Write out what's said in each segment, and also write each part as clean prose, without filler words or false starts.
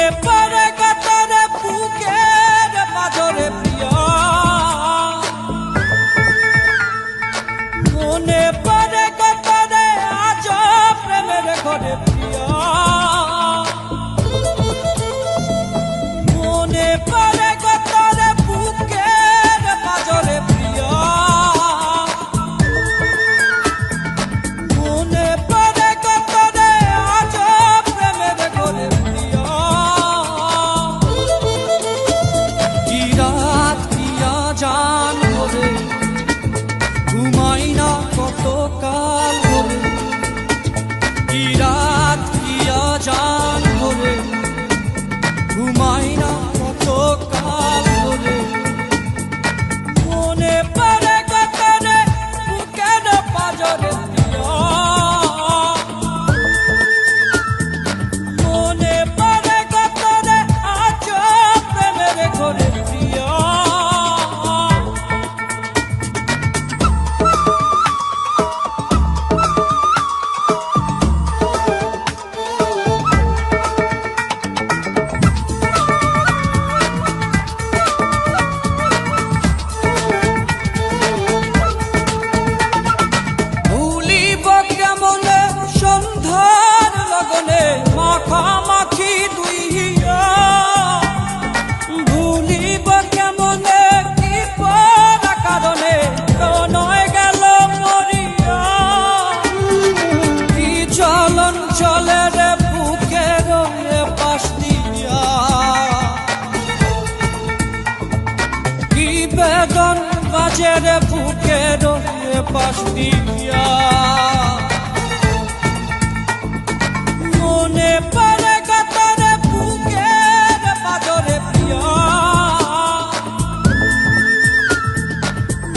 মনে পড়ে কাতারে বুকের পাজরে প্রিয়া, মনে পড়ে কাতারে আজ প্রেমের ঘরে প্রিয়া, মনে পড়ে কাতারে বুকের পাজরে প্রিয়া, মনে পড়ে কাতারে আজ প্রেমের ঘরে প্রিয়া। কি রাত কিয়া জান ভরে ঘুমাই না কত কাল ভরে, কি রাত কিয়া জান ভরে ঘুমাই না কত কাল ভরে, মনে পড়ে কাতারে বুকের পাজরে প্রিয়া, মনে পড়ে কাতারে আজ প্রেমের ঘরে প্রিয়া। ভুলিব কেমনে সন্ধ্যার লগনে মাখামাখি দুই হিয়া, ভুলিব কেমনে কি পরা কারণে নয় গেল মরিয়া, কি চলন চলে রে বুকের পাশ দিয়া, কি বেদন বাজে রে বুকের পাশ দিয়া, মনে পড়ে কাতারে বুকের পাজরে প্রিয়া,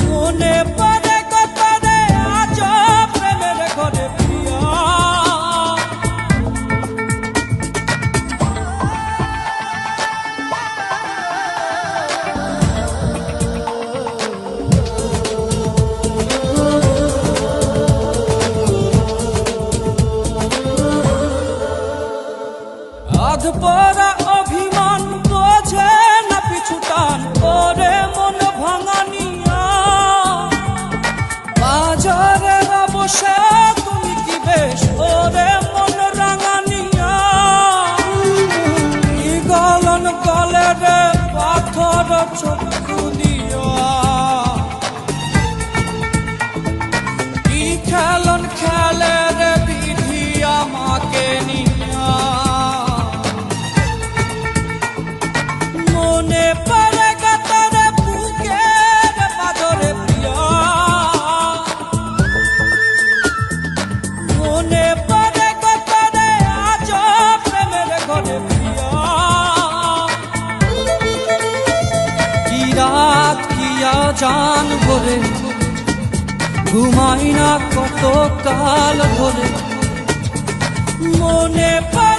মনে পড়ে কাতারে আজ প্রেমের ঘরে প্রিয়া। আধপরা অভিমান বোঝে না পিছুটান করে মন ভাঙানিয়া, বাজারে বসে তুমি কি বেশ ওরে মন রাঙানিয়া, কি গলন গলে রে পাথর চক্ষু দিয়া, কি খেলন খেলে রে বিধি আমাকে নিয়া, মনে পড়ে কাতারে বুকের পাজরে প্রিয়া, মনে পড়ে কাতারে আজ প্রেমের ঘরে প্রিয়া। কি রাত কিয়া জান ভরে ঘুমাই না কত কাল ধরে, মনে পড়ে